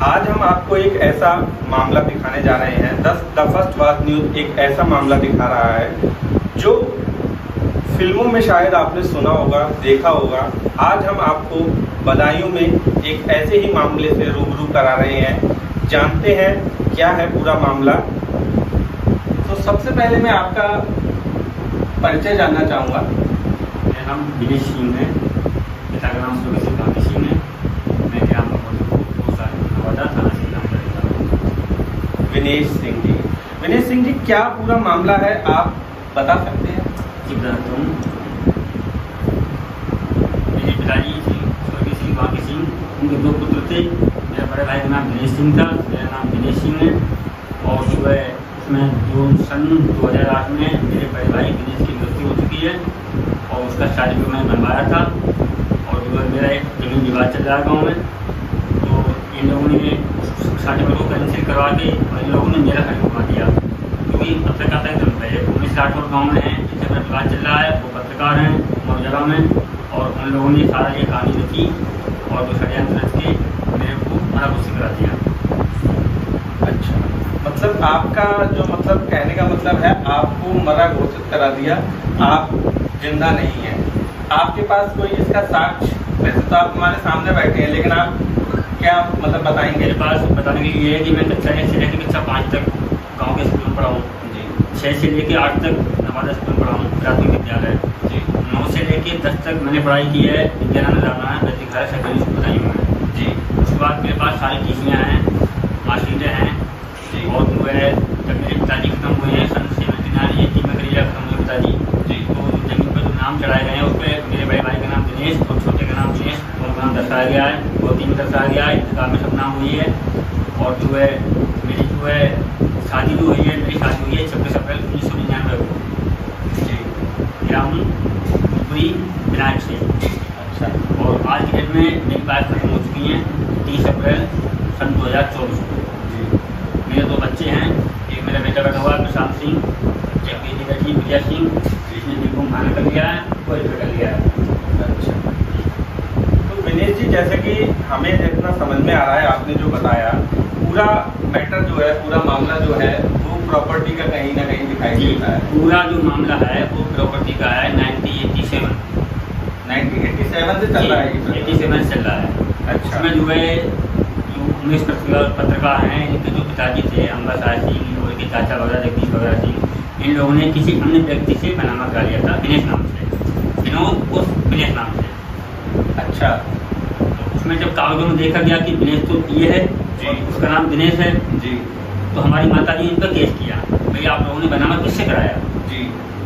आज हम आपको एक ऐसा मामला दिखाने जा रहे हैं। द फर्स्ट वाच न्यूज़ एक ऐसा मामला दिखा रहा है जो फिल्मों में शायद आपने सुना होगा, देखा होगा। आज हम आपको बदायूं में एक ऐसे ही मामले से रूबरू करा रहे हैं। जानते हैं क्या है पूरा मामला। तो सबसे पहले मैं आपका परिचय जानना चाहूँगा। मेरा नाम विनेश सिंह है, पिता का नाम सुरेश सिंह है। मैं ग्राम नवादा थाना से काम करता हूँ। विनेश सिंह जी, क्या पूरा मामला है आप बता सकते हैं? जी बताता हूँ। मेरे पिताजी स्वर्गीय श्री बाकी सिंह, उनके दो पुत्र थे। मेरे बड़े भाई का नाम विनेश सिंह था, मेरा नाम विनेश सिंह है। और सुबह उसमें सन 2008 में मेरे बड़े भाई विनेश की मृत्यु हो चुकी है और उसका सर्टिफिकेट मैंने बनवाया था। और जो है मेरा एक जमीन विवाद चल रहा है गाँव में, तो इन लोगों ने सर्टिफिकेट को कैंसिल करवा के और इन लोगों ने मेरा सर्टिफिकेट बना दिया। क्योंकि पत्रकार पहले 19 राठौर गाँव में है, जिससे मेरा विवाद चल रहा है, वो पत्रकार हैं मौजूदा में। और उन लोगों ने सारा ये कहानी लिखी और जो षड्यंत्र रच के मेरे को मना घोषित करा दिया। अच्छा, मतलब आपका जो मतलब कहने का मतलब है आपको मरा घोषित करा दिया, आप जिंदा नहीं हैं। आपके पास कोई इसका साक्ष्य? वैसे तो आप हमारे सामने बैठे हैं, लेकिन आप क्या मतलब बताएंगे? मेरे पास बताने के लिए ये है कि मैं कक्षा 1 से लेकर कक्षा 5 तक गाँव के स्कूल में पढ़ा हूँ। जी। 6 से लेकर 8 तक नवादा स्कूल में पढ़ा हूँ, प्राथमिक विद्यालय। जी। 9 से लेकर 10 तक मैंने पढ़ाई की है विद्यानंद रामायण वैदिक सरकारी स्कूल बदायूं में। जी। उसके बाद मेरे पास सारी टीचियाँ हैं, मार्कशीटें हैं। जी। और जो है जब मेरे पिताजी खत्म हुए हैं सन 79 में करीब खत्म हुए पिताजी। जी। तो जमीन पर जो नाम चढ़ाए गए हैं उस पर मेरे बड़े भाई का नाम दिनेश और छोटे का नाम दिनेश उनका नाम दर्शाया गया है, 2 3 दर्शाया गया है। इंतकाल में सब नाम हुई है। और जो है मेरी जो है शादी जो हुई है, मेरी शादी हुई है 26 अप्रैल 1999 को। जी। ग्राम पुरी विनायक से। अच्छा। और आज की डेट में मेरी बात खत्म हो चुकी हैं 30 अप्रैल सन 2024 को। जी। मेरे 2 बच्चे हैं, एक मेरा बेटा बैठा हुआ है प्रशांत सिंह, एक बेटी बैठी विजया सिंह, जिसने बीकॉम फाइनल कर लिया है, कोई कर लिया है। अच्छा, तो विनेश जी, जैसे कि हमें जितना समझ में आ रहा है आपने जो बताया, पूरा मैटर जो है, पूरा मामला जो है वो प्रॉपर्टी का कहीं ना कहीं दिखाई देता है। पूरा जो मामला है वो प्रॉपर्टी का है 1987 से चल रहा है। 87 से चल रहा है। अच्छा। उसमें जो है जो 19 पत्रकार हैं, इनके जो पिताजी थे अंबासार सिंह और इनके चाचा वगैरह जगदीश वगैरह सिंह, इन लोगों ने किसी अन्य व्यक्ति से बनामा करा लिया था दिनेश नाम से, विनोद उस दिनेश नाम से। अच्छा। तो उसमें जब कागजों में देखा गया कि दिनेश तो ये है जी, उसका नाम दिनेश है जी, तो हमारी माता जी इन पर केस किया, भैया आप लोगों ने बनामा किससे कराया जी।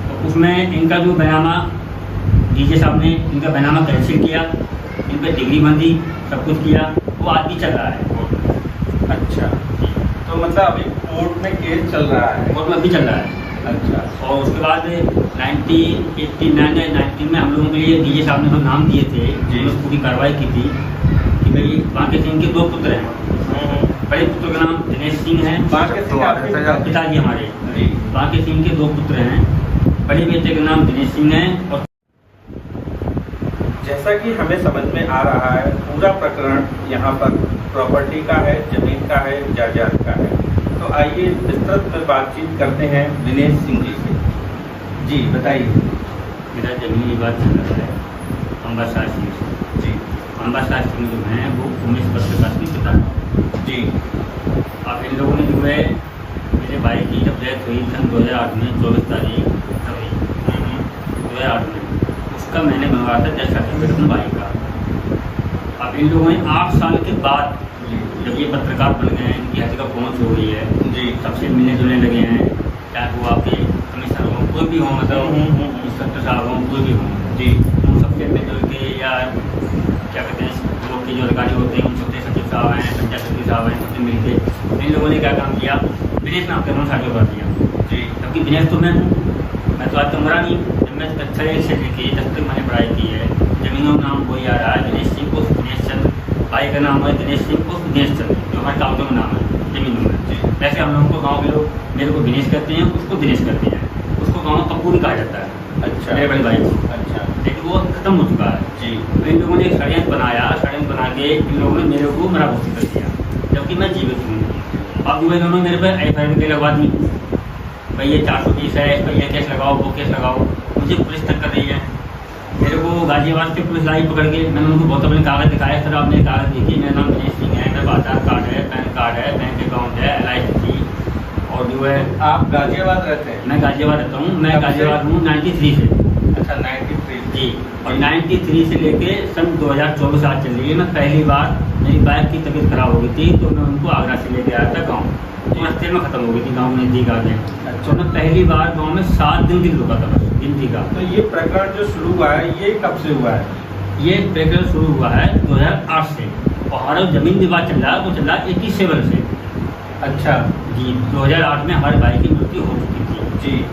तो उसमें इनका जो बनामा डीजे साहब ने इनका बनामा कैंसिल किया, इन पर डिग्री बंदी, सब कुछ किया, वो आज भी चल रहा है कोर्ट। अच्छा, तो मतलब अभी कोर्ट में केस चल रहा है? कोर्ट में अभी चल रहा है। अच्छा। और उसके बाद 1989 में हम लोगों के लिए डीजे साहब ने जो नाम दिए थे, जिन्होंने पूरी कार्रवाई की थी कि भाई बांके सिंह के 2 पुत्र हैं। बड़े पुत्र का नाम दिनेश सिंह है, पिताजी हमारे। बांके सिंह के 2 पुत्र हैं, बड़े बेटे का नाम दिनेश सिंह है। और जैसा कि हमें समझ में आ रहा है, पूरा प्रकरण यहाँ पर प्रॉपर्टी का है, जमीन का है, जायदाद का है। तो आइए विस्तृत में बातचीत करते हैं विनेश सिंह जी से। जी बताइए। मेरा जमीन विवाद चल रहा है अंबासार सिंह से। जी। अंबासार सिंह जो हैं वो 19 पत्रकार की पिता जी। अब इन लोगों ने जो है मेरे भाई की जब डेथ हुई सन 2008 में 24 तारीख 2008 में, उसका मैंने मंगवाया था डेथ सर्टिफिकेट अपने भाई का। अब इन लोगों ने 8 साल के बाद जब ये पत्रकार बन गए हैं, इनकी हद का पहुँच हो गई है जी, सबसे मिलने जुलने लगे हैं, चाहे वो आपके कमिश्नर हों, कोई भी हो, मतलब इंस्पेक्टर साहब हों, कोई भी हों जी, उन सबसे मिलजुल के या क्या कहते हैं लोग के जो अधिकारी होते हैं, उन सबसे सचिव साहब हैं, पंचायत सचिव साहब हैं, सबसे मिल के इन लोगों ने क्या काम किया, दिनेश नाम का साझा कर दिया जी। जबकि दिनेश तो मैं हूँ, मैं तो आज तो मरा नहीं। जब मैं कक्षा 1 से लेके 10 तक मैंने पढ़ाई की है, जमीनों का नाम वही आ रहा है, दिनेश सिंह को दिनेश चंद, भाई का नाम है दिनेश सिंह को दिनेश चंद, जो हमारे कागजों में नाम है जमीनों में। वैसे हम लोगों को गाँव के लोग मेरे को दिनेश कहते हैं, उसको दिनेश कहते हैं, उसको गाँव कपूर कहा जाता है। अच्छा। मेरे बड़े भाई को। अच्छा। लेकिन वो खत्म हो चुका है जी। तो इन लोगों ने एक षड्यंत्र बनाया, षड्यंत्र बना के इन लोगों ने मेरे को मरा घोषित कर दिया, जबकि कि मैं जीवित हूँ। अब वो इन्होंने मेरे पर FIR लगवा दी, भाई ये 420 है, इस पर यह केस लगाओ, वो केस लगाओ। मुझे पुलिस तक कर रही है। मेरे को गाजियाबाद से पुलिस लाई पकड़ के, मैंने उनको बहुत अपने कागज़ दिखाया, सर आपने कागज़ देखिए, मेरा नाम दिनेश सिंह है, मेरे आधार कार्ड है, पैन कार्ड है, बैंक अकाउंट है, LIC थी, और जो है आप गाजियाबाद रहते हैं? मैं गाजियाबाद रहता हूँ। मैं गाजियाबाद हूँ 93 से। अच्छा, 93 जी। और 93 से लेके सन 2024 आज चल रही है। मैं पहली बार, मेरी बाइक की तबीयत खराब हो गई थी, तो मैं उनको आगरा से लेके आया था गाँव, तो रास्ते में ख़त्म हो गई थी, गाँव में नज़दीक आ गए। तो मैं पहली बार गाँव में 7 दिन रुका था बस, गिनती का। तो ये प्रकरण जो शुरू हुआ है ये कब से हुआ है? ये प्रकरण शुरू हुआ है 2008 से, और हमारा जमीन विवाद चल रहा है वो चल रहा है 87 से। अच्छा जी। 2008 में हमारे भाई की मृत्यु हो चुकी थी जी।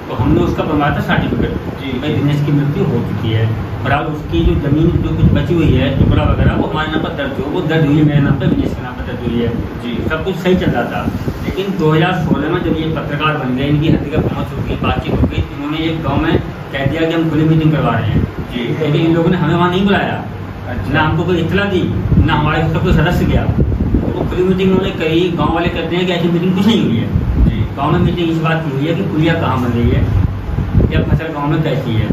तो हमने उसका बनवाया था सर्टिफिकेट जी। भाई दिनेश की मृत्यु हो चुकी है, बराबर उसकी जो जमीन जो कुछ बची हुई है टुकड़ा वगैरह वो हमारे नाम पर दर्ज हो, वो दर्ज हुई है मेरे नाम पर, दिनेश के नाम पर दर्ज हुई है जी। सब कुछ सही चल रहा था। लेकिन 2016 में जब ये पत्रकार बन गए, इनकी हत्या पहुँच हो गई, बातचीत हो गई, इन्होंने एक गाँव में कह दिया कि हम खुली मीटिंग करवा रहे हैं जी। लेकिन इन लोगों ने हमें वहाँ नहीं बुलाया, अच्छा। ना हमको कोई इत्तला दी, ना हमारे सब कोई सदस्य गया। तो खुली मीटिंग उन्होंने करी, गाँव वाले कहते हैं कि ऐसी मीटिंग कुछ नहीं हुई है जी। गाँव में मीटिंग इस बात की हुई है कि पुलिया कहाँ बन रही है या फसल गाँव में कैसी है,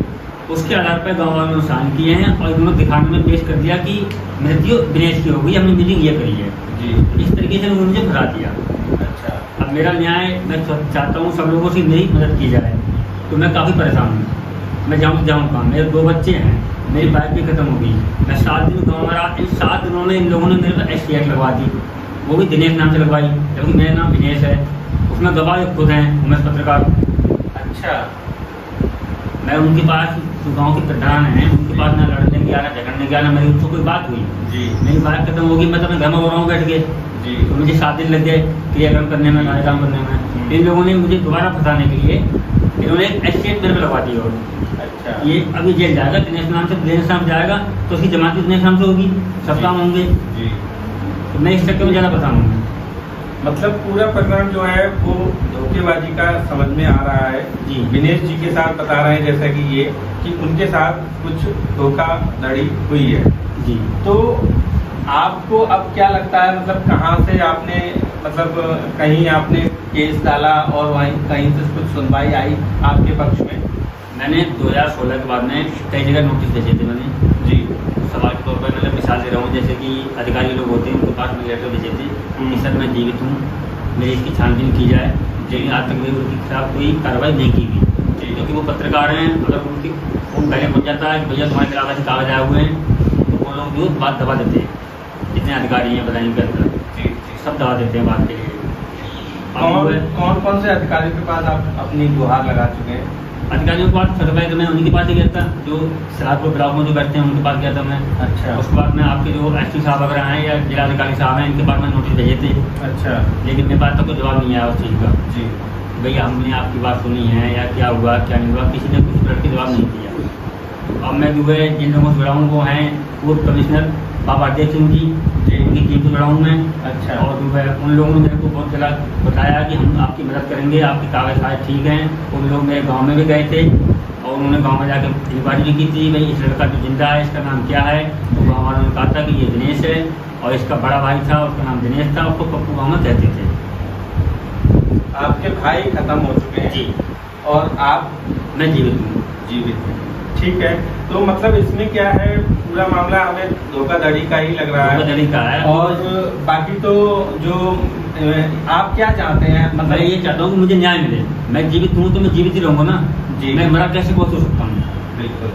उसके आधार पर गाँव वालों ने नुकसान किए हैं और इन्होंने दिखाने में पेश कर दिया कि मृत्यु दिनेश की हो गई, हमने मीटिंग ये करी है जी। इस तरीके से उन्होंने मुझे फंसा दिया। अच्छा। अब मेरा न्याय मैं चाहता हूँ सब लोगों से मेरी मदद की जाए, तो मैं काफ़ी परेशान हूँ, मैं जाऊँ कहाँ, मेरे 2 बच्चे हैं, मेरी बाइक भी खत्म हो गई, मैं 7 दिन गाँव में रहा, इन 7 दिनों में इन लोगों ने मेरे पर STF लगवा दी, वो भी दिनेश नाम से लगवाई, जबकि मेरा नाम दिनेश है, उसमें गवाह खुद हैं उमेश पत्रकार। अच्छा। मैं उनके पास जो गाँव के प्रधान हैं उनके पास ना लड़ने गया ना झगड़ने गया ना मेरी उनसे कोई बात हुई जी। मेरी बात खत्म होगी, मैं तो अपने घर में हो रहा हूँ बैठ के जी। तो मुझे 7 दिन लग गए क्रियाक्रम करने में, कार्यक्रम करने में। इन लोगों ने मुझे दोबारा फंसाने के लिए इन्होंने एक STF मेरे पर लगवा दी। और अच्छा। ये अभी जेल जाएगा, दिनेश नाम से दिनेश नाम जाएगा तो उसकी जमानत भी दिनेश नाम से होगी, सब काम होंगे। जी। तो मैं इस चक्कर में ज़्यादा बताऊँगा। मतलब पूरा प्रकरण जो है वो धोखेबाजी का समझ में आ रहा है जी। दिनेश जी के साथ बता रहे हैं जैसा कि ये कि उनके साथ कुछ धोखाधड़ी हुई है जी। तो आपको अब क्या लगता है, मतलब कहाँ से आपने, मतलब कहीं आपने केस डाला और वहीं कहीं से कुछ सुनवाई आई आपके पक्ष में? मैंने 2016 के बाद में कई जगह नोटिस भेजे थे मैंने जी। सवाल के तौर पर मतलब मिसाल दे रहा हूँ, जैसे कि अधिकारी लोग होते हैं उनके पास में लेटर भेजे थे कि सर मैं जीवित हूँ, मेरी इसकी छानबीन की जाए, लेकिन आज तक मेरी उनके खिलाफ कोई कार्रवाई नहीं की गई क्योंकि वो पत्रकार हैं। अगर उनकी फोन पहले पहुँच जाता है कि भैया तुम्हारे खिलाफ ऐसे कागज आए हुए हैं तो वो लोग जो बात दबा देते हैं, जितने अधिकारी हैं बताइए के अंदर सब दबा देते हैं बात के लिए। कौन से अधिकारियों के पास आप अपनी गुहार लगा चुके हैं? अधिकारियों के पास सर्वे तो मैं उनके पास ही गया था, जो सलाहपुर ब्लॉक में जो बैठते हैं उनके पास गया था मैं। अच्छा। उसके बाद में आपके जो ST साहब वगैरह हैं या जिलाधिकारी साहब हैं इनके पास में नोटिस भेजे थे। अच्छा। लेकिन मेरे पास तो कोई जवाब नहीं आया उस चीज़ का। जी। भैया हमने आपकी बात सुनी है या क्या हुआ क्या नहीं हुआ, किसी ने कुछ तरह के जवाब नहीं दिया। अब मैं जो है जिन लोगों से जुड़ा हूँ वो हैं पूर्व कमिश्नर बाबा हरदेव सिंह जी, उनकी टीम से जुड़ा हूँ मैं। अच्छा। और जो है उन लोगों ने मेरे को बहुत जला बताया कि हम आपकी मदद करेंगे, आपके कागज सारे ठीक हैं। उन लोग मेरे गांव में भी गए थे और उन्होंने गांव में जाकर इंक्वायरी भी की थी, भाई इस लड़का जो जिंदा है इसका नाम क्या है। तो गाँव वालों ने कहा था कि ये दिनेश है और इसका बड़ा भाई था उसका नाम दिनेश था, उसको पप्पू गाँव में कहते थे। आपके भाई खत्म हो चुके हैं जी। और आप? मैं जीवित हूँ। जीवित। ठीक है, तो मतलब इसमें क्या है, पूरा मामला हमें धोखाधड़ी का ही लग रहा है। धोखाधड़ी का है। और बाकी तो जो आप क्या चाहते हैं, मतलब मैं ये चाहता हूँ कि मुझे न्याय मिले। मैं जीवित हूँ तो मैं जीवित ही रहूँगा ना जी। मैं मरा कैसे पहुँच सकता हूँ? बिल्कुल।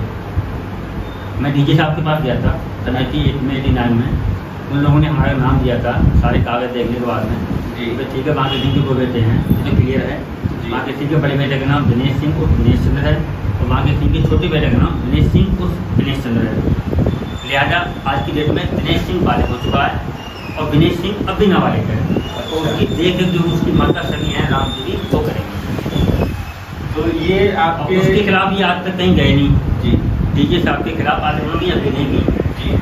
मैं DG साहब के पास गया था 1989 में, उन लोगों ने हमारा नाम दिया था सारे कागज देखने के बाद में जी। तो ठीक है, बाकी सिंह के 2 बेटे हैं जो क्लियर है। बाकी सिंह के बड़े बेटे का नाम दिनेश सिंह उर्फ दिनेश चंद्र है और बाकी सिंह के छोटे बेटे का नाम दिनेश सिंह उर्फ दिनेश चंद्र है। लिहाजा आज की डेट में दिनेश सिंह बालिग हो चुका है और दिनेश सिंह अब भी नाबालिग है। तो उसकी देख रेख जो उसकी माता सगी है राम जी वो करेंगे। तो ये आपके उसके खिलाफ ये आज तक कहीं गए नहीं जी। DG साहब के खिलाफ आज उन्होंने अभी नहीं की। जी।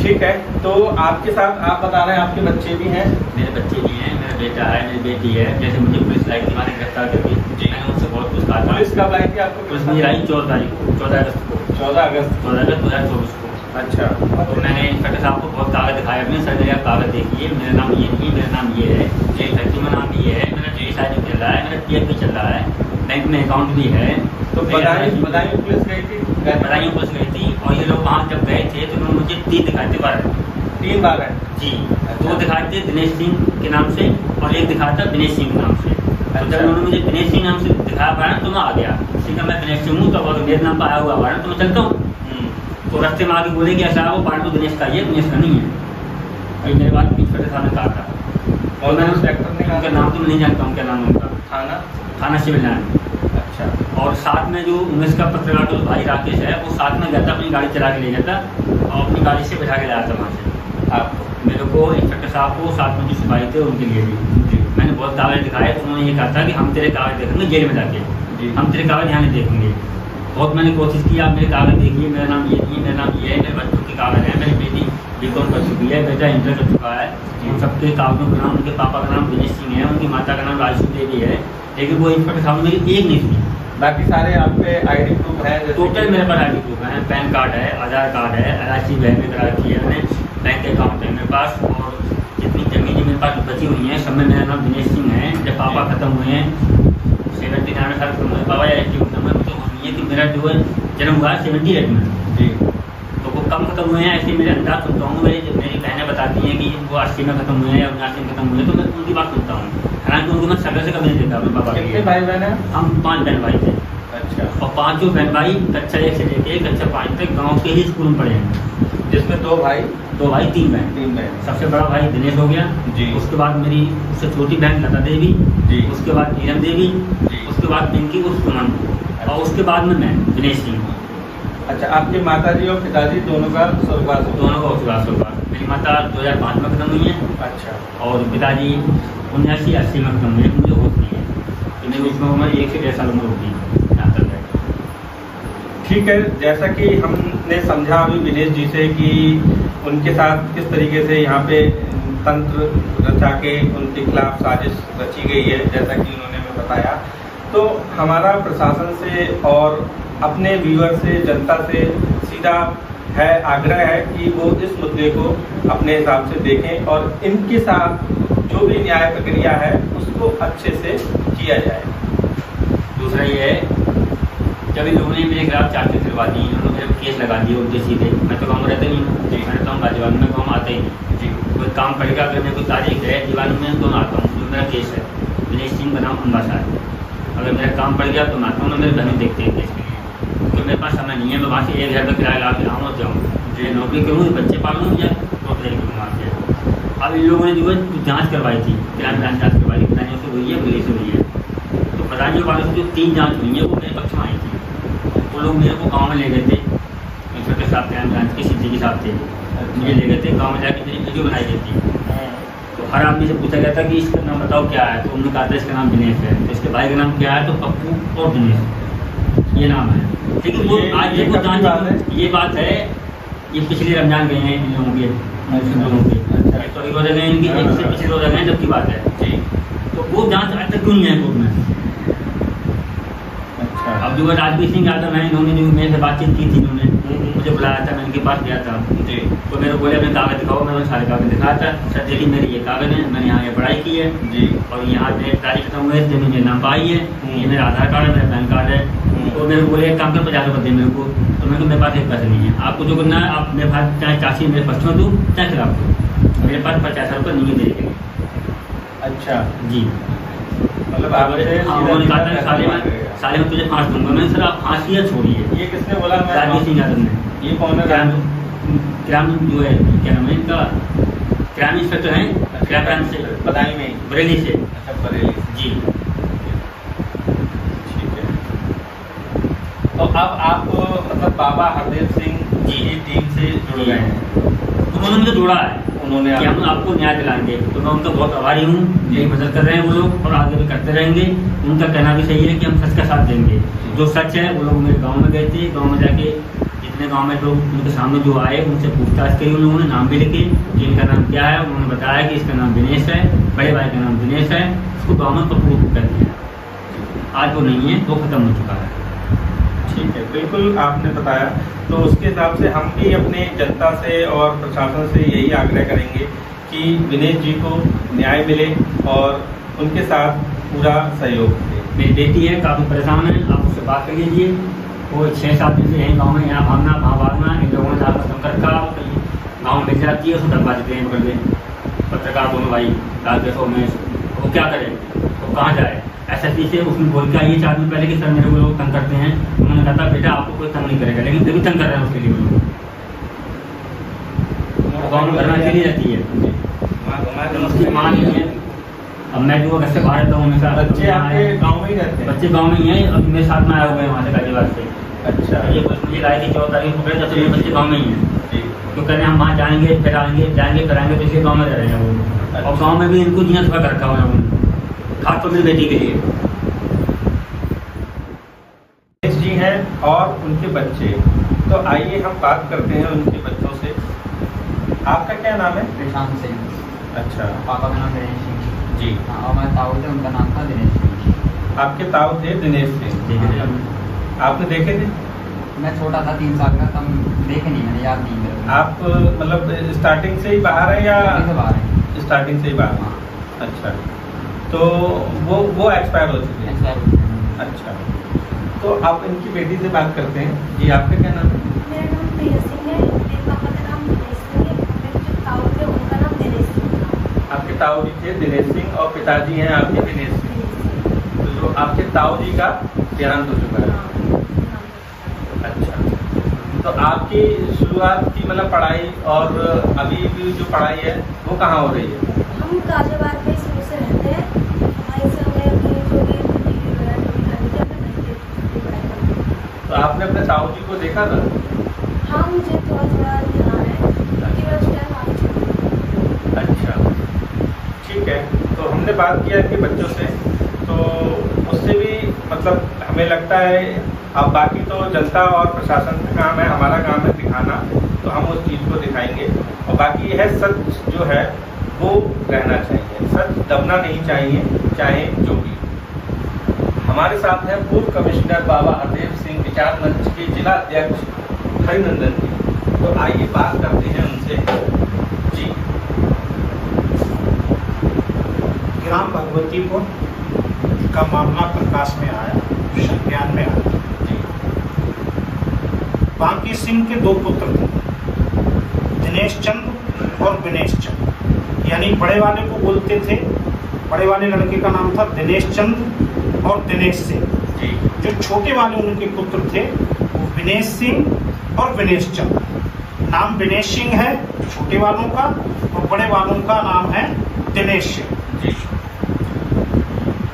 ठीक है, तो आपके साथ आप बता रहे हैं आपके बच्चे भी हैं? मेरे बच्चे भी हैं, मेरा बेटा है, मेरी बेटी है। जैसे मुझे पुलिस लाई थी हमारे गिरफ्तार करके जी, मैंने उनसे बहुत पूछताछ। पुलिस कब लाई थी आपको? पुलिस मुझे लाई 14 तारीख को, 14 अगस्त को, 14 अगस्त 2024 को। अच्छा। तो मैंने इंस्पेक्टर साहब को बहुत कागज दिखाया अपने, सर मेरा कागज देखिए, मेरा नाम ये नहीं, मेरा नाम ये है, मेरी फैक्ट्री में नाम ये है, मेरा GSI भी चल रहा है, मेरा PF भी चल रहा है, बैंक में अकाउंट भी है। तो बदायूं पुलिस गई थी? बदायूं पुलिस गई थी और ये लोग वहाँ जब गए थे तो उन्होंने मुझे 3 दिखाए थे वारंट। 3 वारंट? जी। 2 दिखाए थे दिनेश सिंह के नाम से और 1 दिखाया था दिनेश सिंह के नाम से। तो जब उन्होंने मुझे दिनेश सिंह नाम से दिखाया वारंट तो मैं आ गया, ठीक है मैं दिनेश सिंह हूँ, तो मेरे नाम पर आया हुआ वारंट तो मैं चलता हूँ। तो रास्ते में आगे बोले कि ऐसा वो वारंट तो दिनेश का ही है, दिनेश का नहीं है। और मेरे बाद इंस्पेक्टर साहब ने कहा था और मैंने इंस्पेक्टर ने उनका नाम तो मैं नहीं जानता हूँ, क्या नाम है उनका? थाना सिविल लाइन। अच्छा। और साथ में जो उमेश का पत्रकार जो भाई राकेश है वो साथ में गया था, अपनी गाड़ी चला के ले गया था और अपनी गाड़ी से बैठा के लाया था वहाँ से। आप मेरे को इंस्पेक्टर साहब को साथ में जो सिपाही थे उनके लिए भी मैंने बहुत कागज दिखाए, तो उन्होंने ये कहा था कि हम तेरे कागज देखेंगे जेल में जाके, हम तेरे कागज यहाँ नहीं देखेंगे। बहुत मैंने कोशिश की, आप मेरे कागज देखिए, मेरा नाम ये नहीं है, मेरा नाम ये है, मेरे बच्चों के कागज हैं, मेरी बेटी B.Com कर चुकी है, बेटा इंटर कर चुका है, उन सबके कागजों का नाम, उनके पापा का नाम दिनेश सिंह है, उनकी माता का नाम राजू देवी है, लेकिन वो इंस्पेक्टर साहब ने मेरी एक नहीं सुनी। बाकी सारे आप पे ID प्रूफ है? टोटल मेरे पास ID प्रूफ है, पैन कार्ड है, आधार कार्ड है, LIC बैंक में करा रखी है मैंने, बैंक अकाउंट है मेरे पास, और जितनी जमीन मेरे पास बची हुई हैं सब में मेरा नाम दिनेश सिंह है। जब पापा खत्म हुए हैं 79 साल खत्म हुए पापा या 80 खत्म हुए, तो नहीं है कि मेरा जो है जन्म हुआ है 78 में जी, तो वो कम खत्म हुए हैं ऐसे मेरे अंदाज सुनता हूँ। मेरी बहनें बताती हैं कि वो 80 में खत्म हुए हैं या 79 में खत्म हुए, तो मैं उनकी बात सुनता हूँ। हालांकि उनको मैं शक्ल से कभी नहीं देखा अपने पापा कितने भाई बहन हैं? हम 5 बहन भाई थे। अच्छा। और 5 बहन भाई कक्षा 1 से लेके कक्षा 5 तक गाँव के ही स्कूल में पढ़े हैं, जिसमें 2 भाई 2 भाई 3 बहन। 3 बहन। सबसे बड़ा भाई दिनेश हो गया जी, उसके बाद मेरी उससे छोटी बहन लता देवी जी, उसके बाद नीलम देवी जी, उसके बाद पिंकी उर्फ सुमन और उसके बाद में मैं दिनेश सिंह। अच्छा। आपके माताजी और पिताजी दोनों का स्वर्गवास हो? दोनों का स्वर्गवास। मेरी माता 2005 में खत्म हुई है अच्छा। और पिताजी 79-80 में खत्म हुए, मुझे होश नहीं है, तो मेरी उसमें उम्र 1 से 1.5 साल उम्र होगी जहाँ तक है। ठीक है, जैसा कि हमने समझा अभी दिनेश जी से कि उनके साथ किस तरीके से यहाँ पे तंत्र रचा के उनके खिलाफ साजिश रची गई है, जैसा कि उन्होंने हमें बताया, तो हमारा प्रशासन से और अपने व्यूअर से, जनता से सीधा है आग्रह है कि वो इस मुद्दे को अपने हिसाब से देखें और इनके साथ जो भी न्याय प्रक्रिया है उसको अच्छे से किया जाए। दूसरा ये है, जब इन लोगों ने मेरे खिलाफ चार्जशीट करवा दी, इन्होंने मेरे केस लगा दिए उल्टे सीधे। मैं तो गाँव में रहता नहीं हूँ, मैं रहता हूँ गाजीवान में, गाँव में आते ही नहीं जी। कोई काम पड़ेगा अगर मेरे कोई तारीख है दीवान में तो मैं आता हूँ, जो मेरा केस है दिनेश सिंह का नाम अम्बासा है। अगर मेरा काम पड़ गया तो मैं आता हूँ, मेरे बहन देखते हैं केस के लिए, तो मेरे पास समय नहीं है मैं वहाँ से 1 घर का किराया ला के आऊँ और जाऊँ जी, नौकरी करूँ, बच्चे पालूँ या टोटल करूँ वहाँ से। अब इन लोगों ने जो है जाँच करवाई थी, क्राइम ब्रांच जाँच करवाई, प्रधानियों से हुई है, पुलिस से हुई है, तो प्रधानियों वालों से जो 3 जाँच हुई है वो मेरे पक्ष में आई थी। वो लोग मेरे को गाँव में ले गए थे, इंस्पेक्टर साहब क्राइम ब्रांच के CG के साथ थे, मुझे ले गए थे गाँव में जाकर मेरी वीडियो बनाई गई थी। तो हर आदमी से पूछा गया था कि इसका नाम बताओ क्या है, तो उन्होंने कहा था इसका नाम दिनेश है, तो इसके भाई का नाम क्या है, तो पप्पू और दिनेश ये नाम है। लेकिन वो आज देखो जाँच ये बात है, ये पिछले रमजान गए हैं इन लोगों के, लोगों के तो रोजा गए इनकी, एक से पिछले रोजा गए जब की बात है जी। तो वो जाँच आज तक क्यों नहीं है कोर्ट में? अच्छा। अब जो राजवीर सिंह यादव है, इन्होंने जो मेरे से बातचीत की थी, इन्होंने मुझे बुलाया था, मैं इनके पास गया था जी, तो मेरे बोले अपने कागज दिखाओ, मैंने सारे कागज दिखाया था। सर देखिए मेरे ये कागज हैं, मैंने यहाँ ये पढ़ाई की है जी, और यहाँ मेरे तारीख खत्म हुए जमीन मेरे नाम पाई है, ये मेरा आधार कार्ड है, मेरा पैन कार्ड है। तो मेरे को बोले एक काम कर 50 रुपये दे मेरे को, तो मैंने मेरे पास एक पैसे नहीं है, आपको जो करना है आप मेरे पास चाहे चाची मेरे पक्ष में दो चाहे खिलाफ दो, मेरे पास 50 रुपये नहीं देंगे। अच्छा जी, मतलब साले में तुझे फांस दूंगा मैं। सर आप फांसी या छोड़िए। ये किसने बोला? राजवीर सिंह यादव ने। ये कौन है? क्राइम जो है क्या नाम है इनका, क्राइम इंस्पेक्टर हैं क्राइम ब्रांच से, बदायूं में, बरेली से। अच्छा बरेली जी, ठीक है। तो अब आप मतलब बाबा हरदेव सिंह जी की टीम से जुड़ गए हैं? उन्होंने मुझे जोड़ा है, उन्होंने कि हम आपको न्याय दिलाएंगे, तो मैं उनका बहुत आभारी हूँ। यही मदद कर रहे हैं वो लोग और आगे भी करते रहेंगे। उनका कहना भी सही है कि हम सच का साथ देंगे। जो सच है वो लोग मेरे गांव में गए थे, गांव में जाके जितने गांव में लोग उनके सामने जो आए उनसे पूछताछ करी, उन लोगों ने नाम भी लिखे कि इनका नाम क्या है। उन्होंने बताया कि इसका नाम दिनेश है, बड़े भाई का नाम दिनेश है। उसको गाँव में पप्पू कर दिया। आज वो नहीं है, वो खत्म हो चुका है। ठीक है, बिल्कुल आपने बताया। तो उसके हिसाब से हम भी अपने जनता से और प्रशासन से यही आग्रह करेंगे कि दिनेश जी को न्याय मिले और उनके साथ पूरा सहयोग दे। मेरी बेटी है, काफ़ी परेशान है, आप उससे बात कर लीजिए। वो 6-7 दिन से यहीं गाँव में यहाँ भागना वहाँ भागना, इन लोगों ने आपका संपर्क का गाँव में मिल जाती है, उसको डरवा देते हैं पकड़ के। पत्रकार दोनों भाई डाल देखो में वो क्या करे, वो कहाँ जाए। SSP से उसने बोल के आई है 4 दिन पहले कि सर मेरे को लोग तंग करते हैं। उन्होंने कहा था बेटा आपको कोई तंग नहीं करेगा, लेकिन फिर भी तंग कर रहे हैं उसके लिए। वो लोग गाँव में घर में चली जाती है, उसकी माँ नहीं है। अब मैं जो घर से बाहर रहता हूँ हमेशा। बच्चे आपके गाँव में ही रहते हैं? बच्चे गाँव में ही हैं, अब मेरे साथ में आए हुए हैं वहाँ से गाजियाबाद से। अच्छा, ये कुछ मुझे लाए थी 14 तारीख को पकड़े, जब से मेरे बच्चे गाँव में ही हैं। जी। तो कह रहे हैं हम वहाँ जाएंगे फिर आएंगे, जाएंगे फिर आएंगे, तो इसलिए गाँव में रह रहे हैं वो। और गाँव में भी इनको जिया थोड़ा कर रखा हुआ है, खास तौर मेरी बेटी के लिए। दिनेश जी हैं और उनके बच्चे, तो आइए हम बात करते हैं उनके बच्चों से। आपका क्या नाम है? प्रशांत सिंह। अच्छा, पापा का नाम दिनेश सिंह जी। हाँ, और हमारे ताऊ थे, उनका नाम था दिनेश सिंह। आपके ताऊ थे दिनेश सिंह? ठीक है। आपने देखे थे? मैं छोटा था 3 साल का, तब देखे नहीं, मैंने याद नहीं मेरे। आप मतलब स्टार्टिंग से ही बाहर है या? से बाहर है। स्टार्टिंग से ही बाहर। हाँ। अच्छा, तो वो एक्सपायर हो चुके हैं? एक्सपायर हो गए। अच्छा, तो आप इनकी बेटी से बात करते हैं। जी, आपका क्या नाम है? मेरा नाम प्रिया सिंह है, मेरे पापा का नाम दिनेश सिंह है, मेरे जो ताऊ थे उनका नाम दिनेश सिंह था। आपके ताऊ जी थे दिनेश सिंह और पिताजी हैं आपके दिनेश सिंह। तो जो आपके ताऊ जी का देहांत हो चुका है? अच्छा, तो आपकी शुरुआत की मतलब पढ़ाई और अभी भी जो पढ़ाई है वो कहाँ हो रही है? हम गाजियाबाद में शुरू से रहते हैं, वहीं से हमें अपनी जो भी डिग्री वगैरह जो भी करनी थी अपने घर से पढ़ाई करनी थी। तो आपने अपने ताऊ जी को देखा था? हाँ, मुझे थोड़ा थोड़ा ध्यान है क्योंकि मैं उस टाइम आ चुकी। अच्छा, ठीक है। तो हमने बात किया इनके बच्चों से, तो उससे भी मतलब हमें लगता है, अब बाकी तो जनता और प्रशासन का काम है, हमारा काम है दिखाना, तो हम उस चीज़ को दिखाएंगे। और बाकी यह सच जो है वो रहना चाहिए, सच दबना नहीं चाहिए, चाहे जो भी। हमारे साथ हैं पूर्व कमिश्नर बाबा हरदेव सिंह, विचार मंच के जिला अध्यक्ष हरिनंदन जी। तो आइए बात करते हैं उनसे। जी। ग्राम भगवतीपुर का मामला प्रकाश में आया, संज्ञान में आया। बांकी सिंह के 2 पुत्र थे, दिनेश चंद और विनेश चंद। यानी बड़े वाले को बोलते थे, बड़े वाले लड़के का नाम था दिनेश चंद और दिनेश सिंह। जो छोटे वाले उनके पुत्र थे वो विनेश सिंह और विनेश चंद। नाम विनेश सिंह है छोटे वालों का और बड़े वालों का नाम है दिनेश सिंह।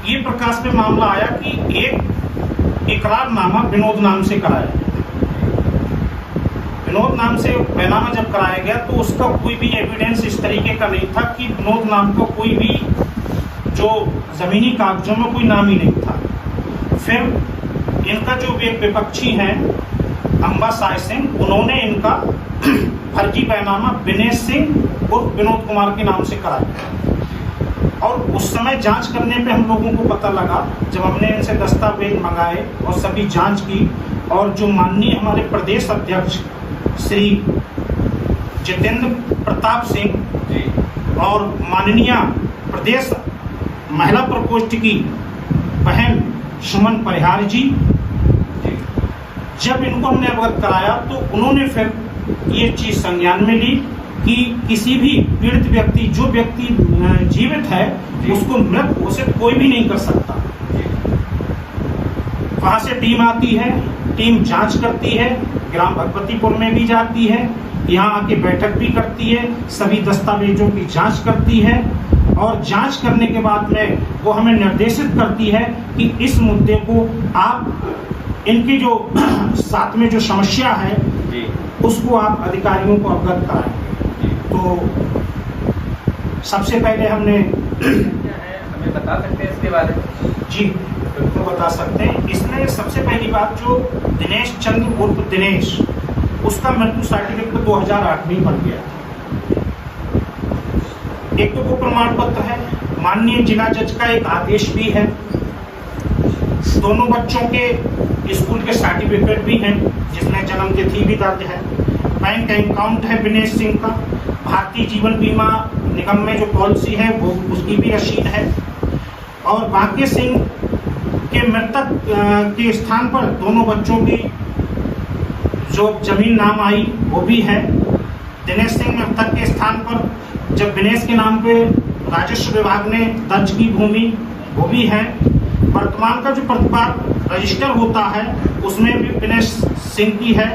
ये प्रकाश में मामला आया कि एक इकरारनामा विनोद नाम से कराया। विनोद नाम से बैनामा जब कराया गया तो उसका कोई भी एविडेंस इस तरीके का नहीं था कि विनोद नाम का कोई भी जो जमीनी कागजों में कोई नाम ही नहीं था। फिर इनका जो विपक्षी हैं अंबा साय सिंह, उन्होंने इनका फर्जी बैनामा विनेश सिंह और विनोद कुमार के नाम से कराया। और उस समय जांच करने पे हम लोगों को पता लगा, जब हमने इनसे दस्तावेज मंगाए और सभी जांच की, और जो माननीय हमारे प्रदेश अध्यक्ष श्री जितेंद्र प्रताप सिंह और माननीय प्रदेश महिला प्रकोष्ठ की बहन सुमन परिहार जी, जब इनको हमने अवगत कराया तो उन्होंने फिर ये चीज संज्ञान में ली कि किसी भी पीड़ित व्यक्ति, जो व्यक्ति जीवित है, उसको मृत घोषित कोई भी नहीं कर सकता। वहां से टीम आती है, टीम जांच करती है, ग्राम भगवतीपुर में भी जाती है, यहाँ आके बैठक भी करती है, सभी दस्तावेजों की जांच करती है और जांच करने के बाद में वो हमें निर्देशित करती है कि इस मुद्दे को आप, इनकी जो साथ में जो समस्या है उसको आप अधिकारियों को अवगत कराएं। तो सबसे पहले हमने हमें बता सकते हैं इसके बारे में? जी बिल्कुल बता सकते हैं। इसमें सबसे पहली बात, जो दिनेश चंद्र उर्फ दिनेश, उसका मृत्यु सर्टिफिकेट 2008 में बन गया। एक तो वो प्रमाण पत्र है, माननीय जिला जज का एक आदेश भी है। दोनों बच्चों के स्कूल के सर्टिफिकेट भी हैं, जिसमें जन्म तिथि भी दर्ज है। बैंक अकाउंट है दिनेश सिंह का। भारतीय जीवन बीमा निगम में जो पॉलिसी है वो उसकी भी रसीद है। और बांके सिंह के मृतक के स्थान पर दोनों बच्चों की जो जमीन नाम आई वो भी है। दिनेश सिंह मृतक के स्थान पर जब दिनेश के नाम पे राजस्व विभाग ने दर्ज की भूमि वो भी है। वर्तमान का जो प्रतिपाद रजिस्टर होता है उसमें भी दिनेश सिंह की है।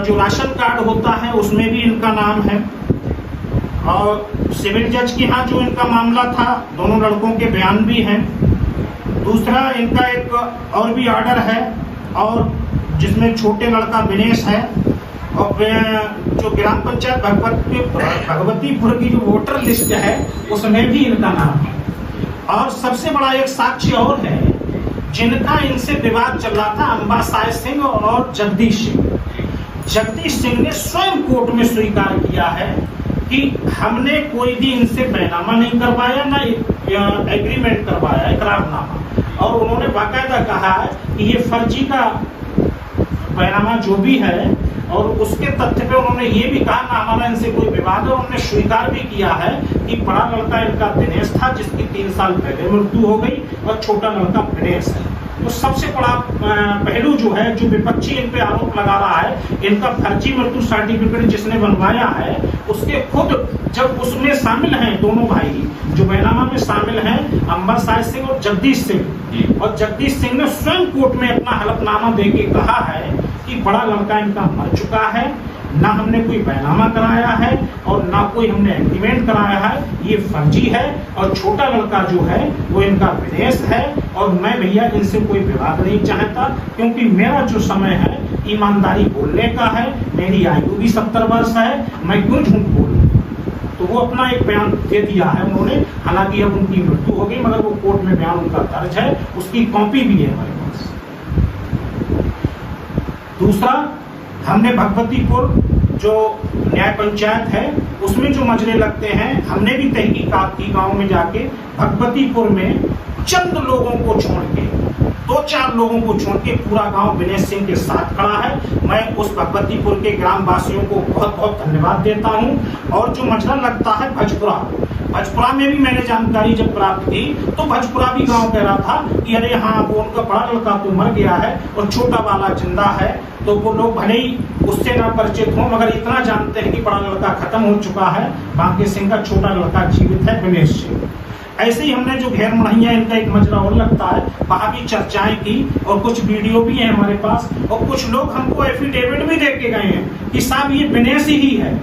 जो राशन कार्ड होता है उसमें भी इनका नाम है। और सिविल जज के यहाँ जो इनका मामला था, दोनों लड़कों के बयान भी हैं। दूसरा इनका एक और भी ऑर्डर है, और जिसमें छोटे लड़का दिनेश है, और जो ग्राम पंचायत भगवतीपुर की जो वोटर लिस्ट है उसमें भी इनका नाम है। और सबसे बड़ा एक साक्ष्य और है, जिनका इनसे विवाद चल रहा था, अंबासाय सिंह और जगदीश सिंह। जगदीश सिंह ने स्वयं कोर्ट में स्वीकार किया है कि हमने कोई भी इनसे बैनामा नहीं करवाया, ना एग्रीमेंट करवाया, इकरारनामा। और उन्होंने बाकायदा कहा है कि ये फर्जी का बैनामा जो भी है, और उसके तथ्य पे उन्होंने ये भी कहा ना हमारा इनसे कोई विवाद है। उन्होंने स्वीकार भी किया है कि बड़ा लड़का इनका दिनेश था, जिसकी 3 साल पहले मृत्यु हो गई, और छोटा लड़का दिनेश है। तो सबसे बड़ा पहलू जो है, जो विपक्षी इन पे आरोप लगा रहा है, इनका फर्जी मृत्यु सर्टिफिकेट जिसने बनवाया है, उसके खुद जब उसमें शामिल हैं दोनों भाई, जो बैनामा में शामिल हैं, अंबासाय सिंह और जगदीश सिंह, और जगदीश सिंह ने स्वयं कोर्ट में अपना हलफनामा देके कहा है कि बड़ा लड़का इनका मर चुका है, ना हमने कोई बैनामा कराया है और ना कोई हमने एग्रीमेंट कराया है, ये फर्जी है। और छोटा लड़का जो है वो इनका विदेश है, और मैं भैया इनसे कोई विवाद नहीं चाहता, क्योंकि मेरा जो समय है ईमानदारी बोलने का है, मेरी आयु भी 70 वर्ष है, मैं क्यों झूठ बोलूं। तो वो अपना एक बयान दे दिया है उन्होंने, हालांकि अब उनकी मृत्यु हो गई, मगर वो कोर्ट में बयान उनका दर्ज है, उसकी कॉपी भी है हमारे पास। दूसरा, हमने भगवतीपुर जो न्याय पंचायत है उसमें जो मजरे लगते हैं, हमने भी तहकीकात की गांव में जाके। भगवतीपुर में चंद लोगों को छोड़ के, 2-4 लोगों को छोड़ के पूरा गांव दिनेश सिंह के साथ खड़ा है। मैं उस भगवतीपुर के ग्रामवासियों को बहुत बहुत धन्यवाद देता हूं। और जो मजरा लगता है भजपुरा में भी मैंने जानकारी जब प्राप्त की, तो भजपुरा भी गांव कह रहा था कि अरे हाँ, वो उनका बड़ा लड़का तो मर गया है और छोटा वाला जिंदा है। तो वो लोग भले ही उससे ना परिचित हों, मगर इतना जानते हैं कि बड़ा लड़का खत्म हो चुका है, बांके सिंह का छोटा लड़का जीवित है, दिनेश सिंह। ऐसे ही हमने जो घेर मढ़ैया इनका एक मजरा और लगता है, वहां भी चर्चाएं की, और कुछ वीडियो भी है हमारे पास, और कुछ लोग हमको एफिडेविट भी दे के गए हैं कि साहब ये दिनेश ही है।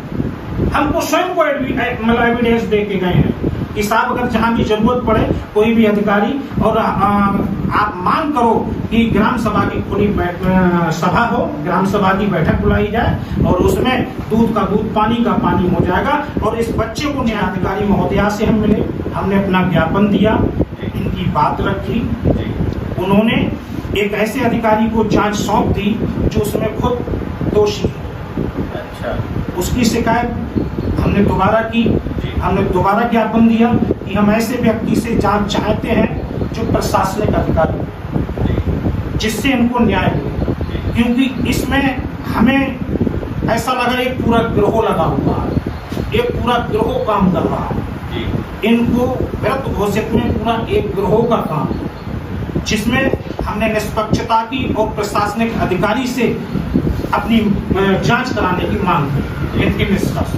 हमको स्वयं को एविडेंस दे के गए हैं कि साहब अगर जहां भी जरूरत पड़े कोई भी अधिकारी, और आप मांग करो कि ग्राम सभा की खुली सभा हो, ग्राम सभा की बैठक बुलाई जाए, और उसमें दूध का दूध, पानी का पानी हो जाएगा। और इस बच्चे को न्यायाधिकारी महोदया से हम मिले, हमने अपना ज्ञापन दिया, इनकी बात रखी। उन्होंने एक ऐसे अधिकारी को जांच सौंप दी जो उसमें खुद दोषी है। अच्छा, उसकी शिकायत हमने दोबारा की, हमने दोबारा ज्ञापन दिया कि हम ऐसे व्यक्ति से जांच चाहते हैं जो प्रशासनिक अधिकारी, जिससे इनको न्याय हो। क्योंकि इसमें हमें ऐसा लगा एक पूरा गिरोह लगा हुआ है, एक पूरा गिरोह काम कर रहा है। इनको विरुद्ध घोषित में पूरा एक गिरोह का काम, जिसमें हमने निष्पक्षता की और प्रशासनिक अधिकारी से अपनी जांच कराने की मांग की, इनके निष्कर्ष।